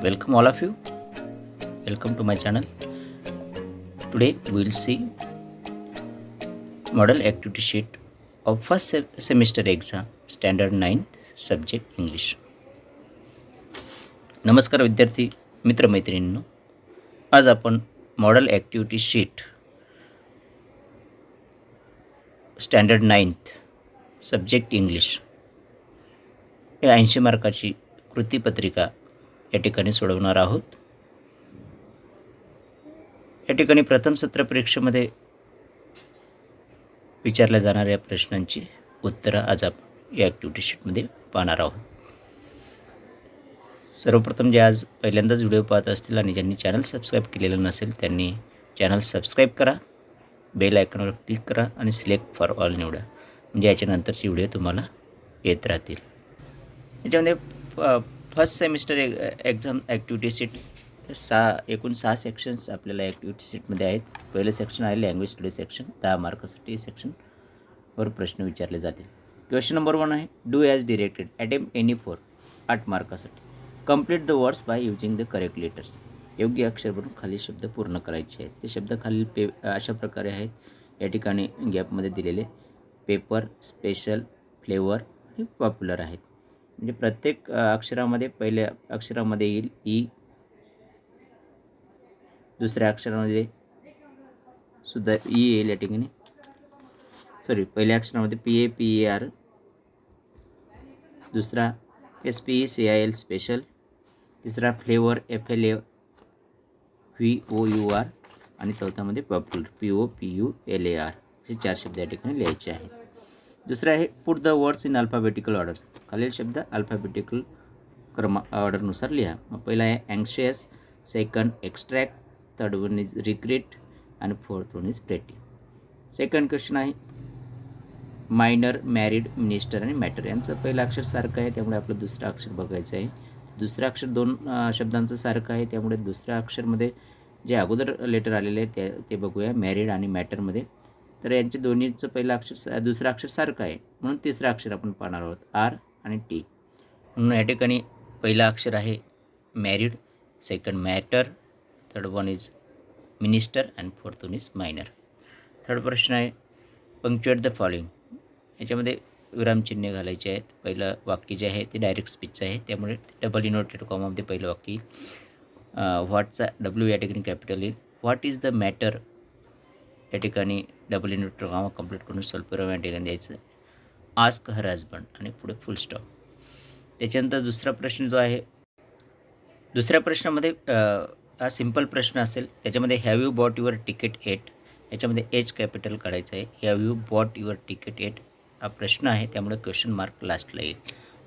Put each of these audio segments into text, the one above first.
Welcome all of you. Welcome to my channel. Today we will see model activity sheet of first semester exam standard 9th subject English. नमस्कार विद्यार्थी मित्रमैत्रिणींनो, आज आपण model activity sheet standard 9th subject English या 80 मार्काची कृतीपत्रिका या ठिकाणी सोडवणार आहोत. या ठिकाणी प्रथम सत्र परीक्षेमध्ये विचारल्या जाणाऱ्या प्रश्नांची उत्तरं आज आपण या ॲक्टिव्हिटी शीटमध्ये पाहणार आहोत. सर्वप्रथम जे आज पहिल्यांदाच व्हिडिओ पाहत असतील आणि ज्यांनी चॅनल सबस्क्राईब केलेलं नसेल त्यांनी चॅनल सबस्क्राईब करा, बेल आयकॉनवर क्लिक करा आणि सिलेक्ट फॉर ऑल निवडा, म्हणजे याच्यानंतरचे व्हिडिओ तुम्हाला येत राहतील. याच्यामध्ये first semester exam activity sheet एकूण 6 सेक्शन्स आपल्याला ॲक्टिव्हिटी शीटमध्ये आहेत. पहिलं सेक्शन आहे लँग्वेज स्टडी सेक्शन, 10 मार्कासाठी सेक्शनवर प्रश्न विचारले जातील. क्वेश्चन नंबर 1 आहे do as directed attempt any 8 मार्कासाठी. Complete the words by using the correct letters. योग्य अक्षर बनवून खाली शब्द पूर्ण करायचे आहेत. ते शब्द खाली अशा प्रकारे आहेत. या ठिकाणी गॅपमध्ये दिलेले पेपर, स्पेशल, फ्लेवर हे पॉप्युलर आहेत. म्हणजे प्रत्येक अक्षरामध्ये पहिल्या अक्षरामध्ये येईल ई, दुसऱ्या अक्षरामध्ये सुद्धा ई येईल. या ठिकाणी पहिल्या अक्षरामध्ये PAPER, दुसरा SPECIL स्पेशल, तिसरा फ्लेवर FLAVOUR आणि चौथामध्ये पॉप्युलर POPULAR. हे 4 शब्द या ठिकाणी लिहायचे आहेत. दुसरं आहे put the words in alphabetical orders. खालील शब्द अल्फाबेटिकल ऑर्डरनुसार लिहा. मग पहिला आहे anxious, second extract, third one is regret आणि fourth one is pretty. Second question आहे मायनर, मॅरिड, मिनिस्टर आणि मॅटर. यांचं पहिलं अक्षर सारखं आहे त्यामुळे आपलं दुसरं अक्षर बघायचं आहे. दुसरं अक्षर 2 शब्दांचं सारखं आहे त्यामुळे दुसऱ्या अक्षरमध्ये जे अगोदर लेटर आलेले आहे ते बघूया मॅरिड आणि मॅटरमध्ये. तर यांचे दोन्हीचं पहिलं अक्षर दुसरं अक्षर सारखं आहे म्हणून तिसरं अक्षर आपण पाहणार आहोत R आणि T. म्हणून या ठिकाणी पहिलं अक्षर आहे married, second matter, third one is minister and fourth one is minor. Third प्रश्न आहे पंक्च्युएट द फॉलोइंग. याच्यामध्ये विरामचिन्हे घालायचे आहेत. पहिलं वाक्य जे आहे ते डायरेक्ट स्पीचचं आहे त्यामुळे डबल इनव्हर्टेड कॉमामध्ये पहिलं वाक्य येईल. व्हॉटचा W या ठिकाणी कॅपिटल येईल. व्हॉट इज द मॅटर या ठिकाणी डबल इनव्हर्टेड कॉमा कंप्लीट करून स्वल्पविराम या ठिकाणी द्यायचं. आस्क हर हजबंड आणि पुढे फुल स्टॉप. त्याच्यानंतर दुसरा प्रश्न जो आहे दुसऱ्या प्रश्नामध्ये हा सिम्पल प्रश्न असेल. त्याच्यामध्ये have you bought your ticket yet. याच्यामध्ये H कॅपिटल काढायचं आहे. Have you bought your ticket yet हा प्रश्न आहे त्यामुळे क्वेश्चन मार्क लास्टला येईल.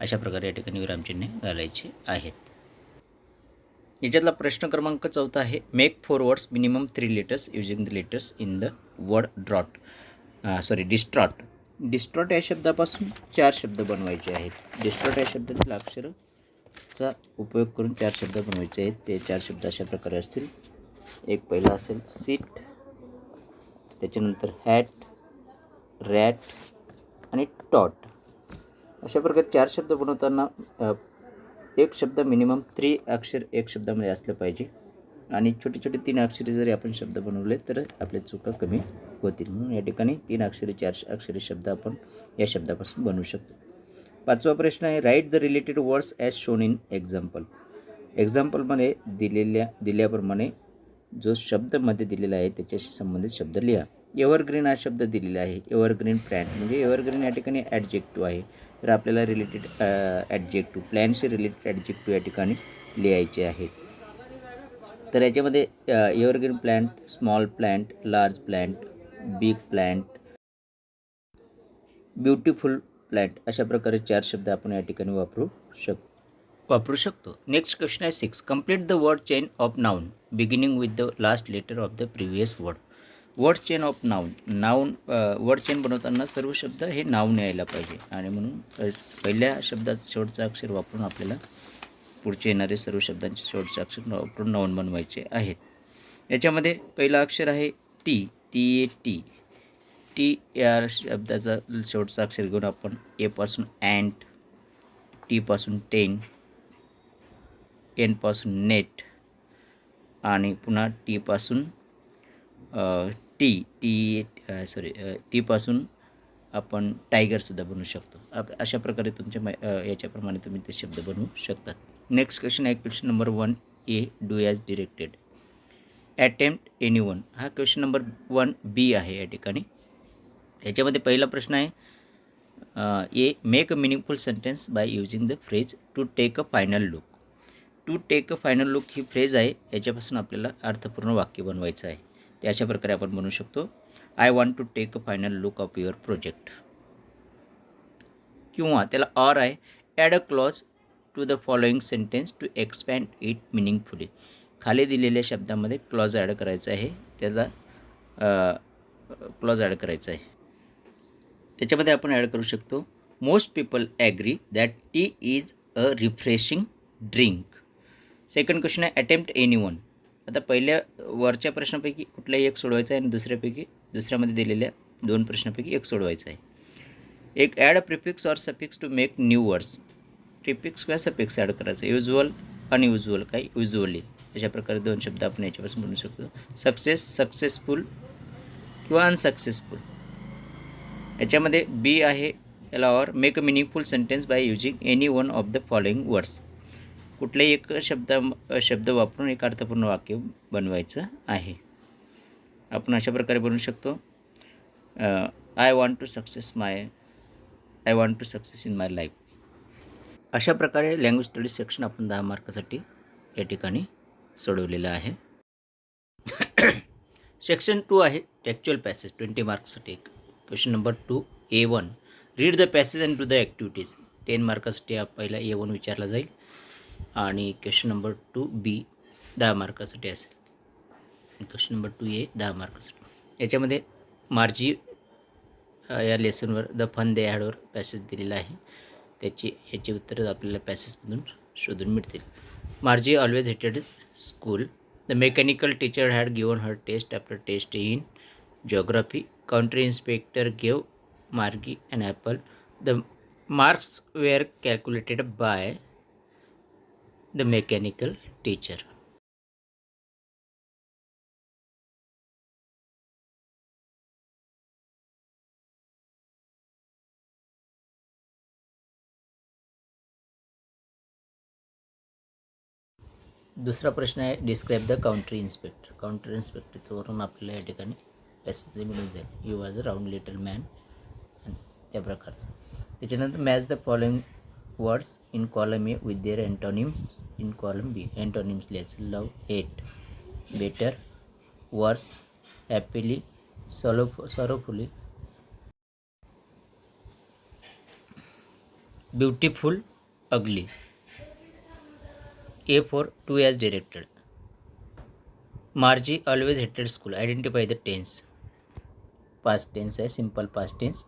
अशा प्रकारे या ठिकाणी विरामचिन्हे घालायचे आहेत. याच्यातला प्रश्न क्रमांक 4 आहे make 4 words minimum 3 letters using the letters in the word distraught. Distraught या शब्दापासून 4 शब्द बनवायचे आहेत. डिस्ट्रॉट या शब्दातील अक्षरचा उपयोग करून 4 शब्द बनवायचे आहेत. ते 4 शब्द अशा प्रकारे असतील. एक पहिला असेल सीट, त्याच्यानंतर हॅट, रॅट आणि टॉट. अशा प्रकारे 4 शब्द बनवताना एक शब्द मिनिमम 3 अक्षर एक शब्दामध्ये असलं पाहिजे आणि छोटे छोटे 3 अक्षरी जरी आपण शब्द बनवले तर आपल्या चुका कमी होतील. म्हणून या ठिकाणी 3 अक्षरी 4 अक्षरी शब्द आपण या शब्दापासून बनवू शकतो. 5वा प्रश्न आहे write the related words as shown in example. एक्झाम्पलमध्ये दिल्याप्रमाणे जो शब्दमध्ये दिलेला आहे त्याच्याशी संबंधित शब्द लिहा. एव्हरग्रीन हा शब्द दिलेला आहे. एव्हरग्रीन प्लॅन्ट म्हणजे एव्हरग्रीन या ठिकाणी ॲडजेक्टिव्ह आहे तर आपल्याला रिलेटेड ॲडजेक्टिव्ह प्लॅन्टशी रिलेटेड ॲडजेक्टिव्ह या ठिकाणी लिहायचे आहेत. तर याच्यामध्ये evergreen plant, small plant, large plant, big plant, beautiful plant अशा प्रकारे 4 शब्द आपण या ठिकाणी वापरू शकतो. नेक्स्ट क्वेश्चन आहे 6 complete the word chain of noun beginning with the last letter of the previous word. Word chain of noun word chain बनवताना सर्व शब्द हे नाऊन यायला पाहिजे आणि म्हणून पहिल्या शब्दाचं शेवटचं अक्षर वापरून आपल्याला पुढचे येणारे सर्व शब्दांचे शेवटचे अक्षर वापरून नाऊन बनवायचे आहेत. याच्यामध्ये पहिलं अक्षर आहे टी. टी या शब्दाचा शेवटचा अक्षर घेऊन आपण ए पासून अँट, टी पासून 10, एनपासून नेट आणि पुन्हा टीपासून टीपासून आपण टायगरसुद्धा बनवू शकतो. अशा प्रकारे तुमच्या याच्याप्रमाणे तुम्ही ते शब्द बनवू शकतात. नेक्स्ट क्वेश्चन आहे question number 1A, do as directed. Attempt any one हा क्वेश्चन नंबर 1B आहे या ठिकाणी. याच्यामध्ये पहिला प्रश्न आहे A, make a meaningful sentence by using the phrase to take a final look. To take a final look ही फ्रेज आहे, याच्यापासून आपल्याला अर्थपूर्ण वाक्य बनवायचं आहे. ते अशा प्रकारे आपण बनवू शकतो. I want to take a final look of your project. किंवा त्याला ऑर आहे, add a clause to the following sentence to expand it meaningfully. खाली दिलेल्या शब्दामध्ये क्लॉज ॲड करायचा आहे, त्याचा क्लॉज ॲड करायचा आहे. त्याच्यामध्ये आपण ॲड करू शकतो, most people agree that tea is a refreshing drink. Second question आहे अटेम्प्ट एनीवन. आता पहिल्या वरच्या प्रश्नापैकी कुठलाही एक सोडवायचा आहे आणि दुसऱ्यामध्ये दिलेल्या 2 प्रश्नापैकी एक सोडवायचा आहे. एक add a prefix or suffix to make new words. Prefix किंवा सफिक्स ॲड करायचं. युज्युअल, अनयुज्युअल, काही युज्युअली, अशा प्रकारे 2 शब्द आपण याच्यापासून बनवू शकतो. सक्सेस, सक्सेसफुल किंवा अनसक्सेसफुल. याच्यामध्ये बी आहे, याला or make a meaningful sentence by using any one of the following words. कुठल्याही एक शब्द वापरून एक अर्थपूर्ण वाक्य बनवायचं आहे. आपण अशा प्रकारे बनवू शकतो, I want to success in my life. अशा प्रकारे लँग्वेज स्टडीज सेक्शन आपण 10 मार्कासाठी या ठिकाणी सोडवलेलं आहे. सेक्शन 2 आहे टेक्च्युअल पॅसेज, 20 मार्क्ससाठी. Question number 2A1, read the passage and do the activities. 10 मार्कासाठी हा पहिला A1 विचारला जाईल आणि क्वेश्चन नंबर 2B 10 मार्कासाठी असेल. क्वेश्चन नंबर 2A 10 मार्कासाठी. याच्यामध्ये मार्जी या लेसनवर द फन दे हॅडवर पॅसेज दिलेला आहे, याची उत्तरं आपल्याला पॅसेजमधून शोधून मिळतील. Margie always hated school. The mechanical teacher had given her test after test in geography. Country inspector gave Margie an apple. The marks were calculated by the mechanical teacher. दुसरा प्रश्न आहे describe the country inspector. Country इन्स्पेक्टरवरून आपल्याला या ठिकाणी passage मिळून जाईल. You was a round little man, त्या प्रकारचं. त्याच्यानंतर match the following words in column A with their antonyms in column B. Antonyms लिहायचं, love, hate, better, worse, happily, sorrowfully, beautiful, ugly. A for do as directed. Margie always hated school. Identify the tense. Past tense है, simple past tense.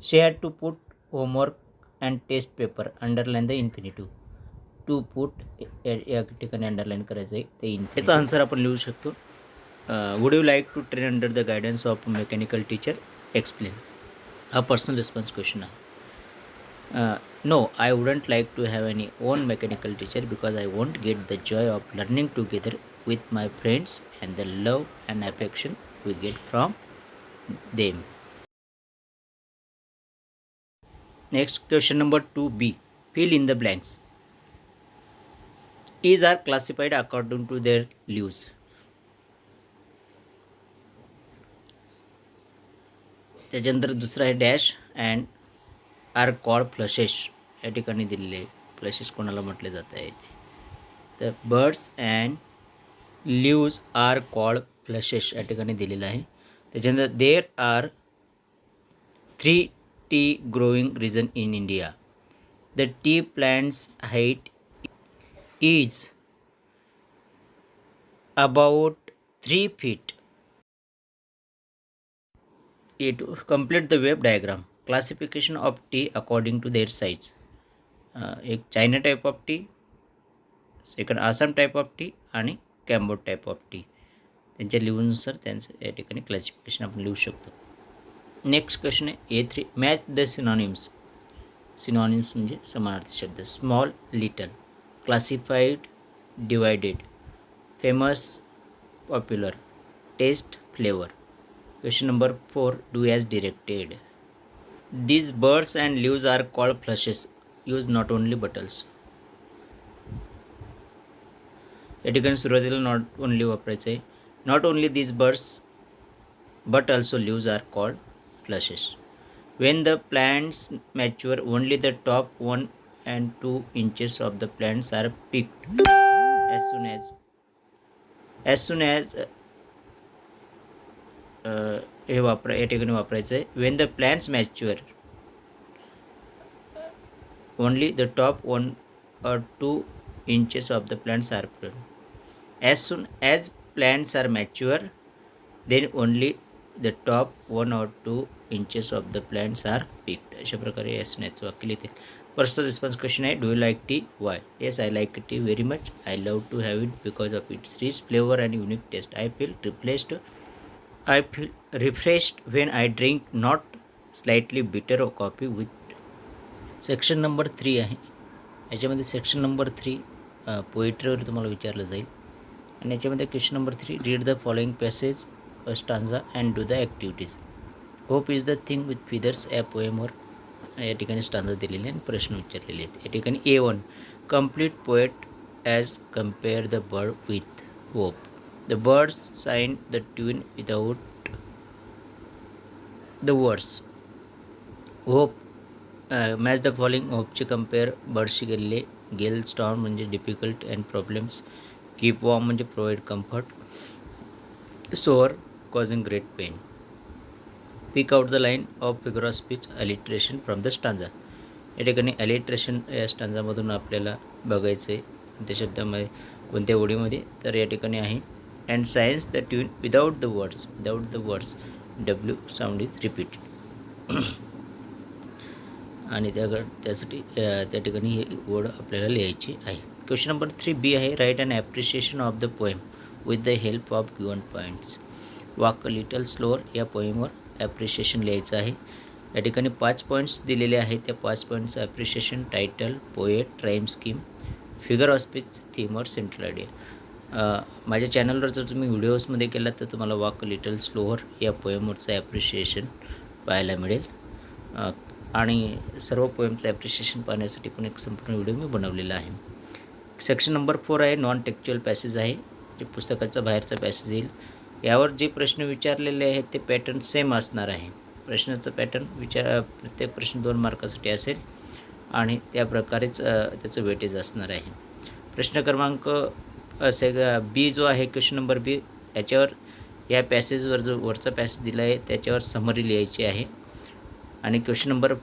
She had to put homework and test paper. Underline the infinitive. To put या ठिकाणी underline करायचं आहे ते. याचा answer आपण लिहू शकतो. Would you like to train under the guidance of mechanical teacher? Explain. हा पर्सनल रिस्पॉन्स क्वेश्चन आहे. No, I wouldn't like to have any own mechanical teacher because I won't get the joy of learning together with my friends and the love and affection we get from them. Next, question number 2B. Fill in the blanks. Is are classified according to their leaves. त्याच्यानंतर दुसरा आहे dash and are called flushes. या ठिकाणी दिलेले flushes कोणाला म्हटले जात आहे तर buds and leaves are called flushes या ठिकाणी दिलेलं आहे. त्याच्यानंतर there are 3 tea growing region in India. The tea plants height is about 3 feet. It complete the wave diagram. Classification of tea according to their size. एक China type of T, second Assam type of T आणि कॅम्बोड type of T. त्यांच्या लिहूनुसार त्यांचं या ठिकाणी classification आपण लिहू शकतो. Next question आहे A3. Match the synonyms. Synonyms म्हणजे समानार्थी शब्द. Small, little. Classified divided, famous, popular, taste, flavor. Question number 4, do as directed. These birds and leaves are called flushes. Use not only bottles. या ठिकाणी सुरुवातीला not only वापरायचं आहे. Not only these birds but also leaves are called flushes. When the plants mature, only the top 1 and 2 inches of the plants are picked. As soon as हे या ठिकाणी वापरायचं आहे. When the plants mature, only the top 1 or 2 inches of the plants are picked. As soon as plants are mature, then only the top 1 or 2 inches of the plants are picked. अशा प्रकारे as soon as वाक्य लिहितील. Personal response question आहे, do you like tea? Why? Yes, I like tea very much. I love to have it because of its rich flavour and unique taste. I feel refreshed when I drink not slightly bitter coffee with. Section number 3 आहे. याच्यामध्ये section number 3 पोएट्रीवर तुम्हाला विचारलं जाईल. आणि याच्यामध्ये question number 3, read the following passage stanza and do the activities. Hope is the thing with feathers या पोएमवर या ठिकाणी स्टांजा दिलेले आणि प्रश्न विचारलेले आहेत. या ठिकाणी A1, complete poet as compare the bird with hope. The birds sign the tune without the words. Hope match the following. होपचे कम्पेअर बर्ड्सशी केलेले. गेल स्टॉर्म म्हणजे difficult and problems. Keep warm म्हणजे provide comfort. Sore causing great pain. Pick out the line of figure of speech alliteration from the stanza. या ठिकाणी alliteration या स्टांजामधून आपल्याला बघायचं आहे. त्या शब्दामध्ये कोणत्या ओळीमध्ये, तर या ठिकाणी आहे and science the tune without the words. W sound is repeated. आणि त्यासाठी त्या ठिकाणी ही ओळ आपल्याला लिहायची आहे. क्वेश्चन नंबर 3B आहे, write and appreciation of the poem with the help of given points. Walk little slower या पोएमवर ॲप्रिशिएशन लिहायचं आहे. या ठिकाणी 5 पॉईंट्स दिलेले आहेत. त्या 5 पॉईंट्सचं appreciation, title, poet, rhyme scheme, figure of speech, theme और सेंट्रल आयडिया. माझ्या चॅनलवर जर तुम्ही व्हिडिओजमध्ये केलात तर तुम्हाला वॉक लिटल स्लोअर या पोएमवरचं ॲप्रिशिएशन पाहायला मिळेल. आणि सर्व पोएमचं ॲप्रिशिएशन पाहण्यासाठी पण एक संपूर्ण व्हिडिओ मी बनवलेला आहे. सेक्शन नंबर 4 आहे, नॉन टेक्च्युअल पॅसेज आहे, जे पुस्तकाचा बाहेरचा पॅसेज येईल. यावर जे प्रश्न विचारलेले आहेत ते पॅटर्न सेम असणार आहे. प्रश्नाचं पॅटर्न प्रत्येक प्रश्न 2 मार्कासाठी असेल आणि त्या प्रकारेच त्याचं वेटेज असणार आहे. प्रश्न क्रमांक B जो आहे, क्वेश्चन नंबर B, याच्यावर या पॅसेजवर जो वरचा पॅसेज दिला आहे त्याच्यावर समरी लिहायची आहे. आणि question number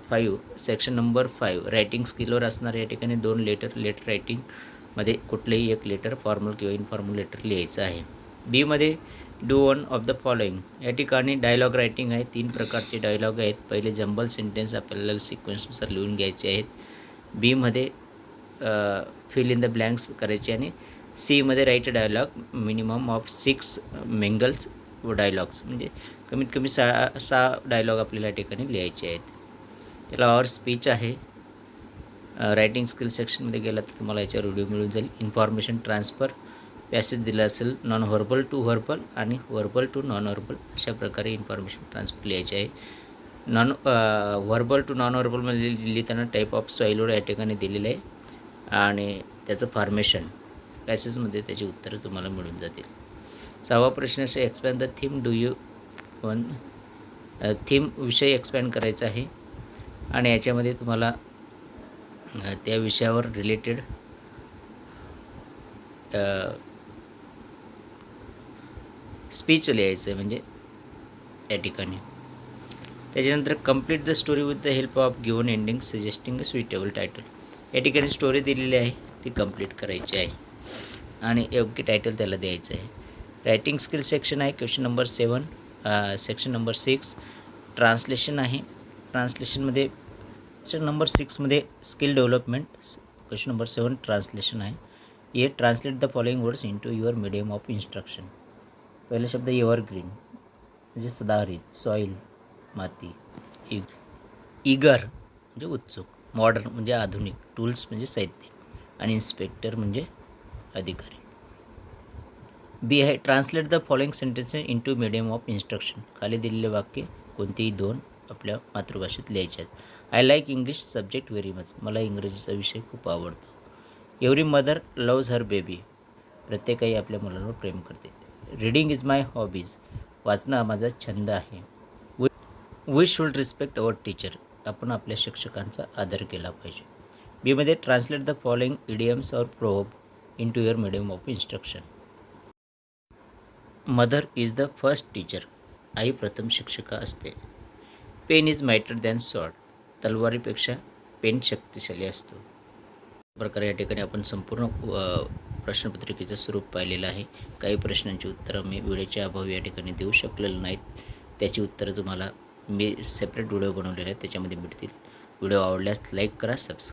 5, section number 5, writing स्किलवर असणार. या ठिकाणी 2 लेटर रायटिंगमध्ये कुठलेही एक लेटर फॉर्मल किंवा इनफॉर्मल लेटर लिहायचं आहे. बीमध्ये do one of the following. या ठिकाणी डायलॉग रायटिंग आहे. 3 प्रकारचे डायलॉग आहेत. पहिले जंबल सेंटेन्स आपल्याला सिक्वेन्सनुसार लिहून घ्यायचे आहेत. बीमध्ये फिल इन द ब्लँक्स करायचे. आणि सीमध्ये write dialogue minimum of 6 mingles व डायलॉग्स, म्हणजे कमीत कमी 6 डायलॉग आपल्याला या ठिकाणी लिहायचे आहेत. त्याला ऑर स्पीच आहे. रायटिंग स्किल सेक्शनमध्ये गेला तर तुम्हाला याच्यावर व्हिडिओ मिळून जाईल. इन्फॉर्मेशन ट्रान्सफर पॅसेज दिला असेल, नॉन व्हर्बल टू व्हर्बल आणि व्हर्बल टू नॉन व्हर्बल, अशा प्रकारे इन्फॉर्मेशन ट्रान्सफर लिहायचे आहे. व्हर्बल टू नॉन व्हर्बलमध्ये लिहिताना टाईप ऑफ सॉईलवर या ठिकाणी दिलेलं आहे आणि त्याचं फॉर्मेशन पॅसेजमध्ये त्याची उत्तरं तुम्हाला मिळून जातील. 6वा प्रश्न असे, expand the theme. Do you one theme विषय एक्सपॅन्ड करायचा आहे आणि याच्यामध्ये तुम्हाला त्या विषयावर रिलेटेड स्पीच लिहायचं आहे, म्हणजे त्या ठिकाणी. त्याच्यानंतर complete the story with the help of given ending suggesting a suitable title. या ठिकाणी स्टोरी दिलेली आहे, ती कंप्लीट करायची आहे आणि योग्य टायटल त्याला द्यायचं आहे. रायटिंग स्किल सेक्शन आहे. Question number 7, section number 6 translation आहे. ट्रान्सलेशनमध्ये क्वेश्चन नंबर 6मध्ये skill development, question number 7 translation आहे. ये translate the following words into your medium of instruction. पहिला शब्द एव्हरग्रीन म्हणजे सदाहरित, सॉईल माती, इगर म्हणजे उत्सुक, मॉडर्न म्हणजे आधुनिक, टूल्स म्हणजे साहित्य आणि इन्स्पेक्टर म्हणजे अधिकारी. बी आहे translate the following sentences into medium of instruction. खाली दिलेले वाक्य कोणतेही 2 आपल्या मातृभाषेत लिहायचे आहेत. I like English subject very much. मला इंग्रजीचा विषय खूप आवडतो. Every mother loves her baby. प्रत्येक आई आपल्या मुलांवर प्रेम करते. Reading is my hobbies. वाचणं हा माझा छंद आहे. We should respect our teacher. आपण आपल्या शिक्षकांचा आदर केला पाहिजे. बीमध्ये ट्रान्सलेट द फॉलोइंग इडियम्स और proverb into your medium of instruction. Mother is the first teacher. आई प्रथम शिक्षिका असते. Pen is mightier than sword. तलवारीपेक्षा पेन शक्तिशाली असतो. प्रकारे या ठिकाणी आपण संपूर्ण प्रश्नपत्रिकेचं स्वरूप पाहिलेलं आहे. काही प्रश्नांची उत्तरं मी वेळेच्या अभावी या ठिकाणी देऊ शकलेलं नाहीत. त्याची उत्तरं तुम्हाला मी सेपरेट व्हिडिओ बनवलेले आहेत, त्याच्यामध्ये मिळतील. व्हिडिओ आवडल्यास लाईक करा, सबस्क्राईब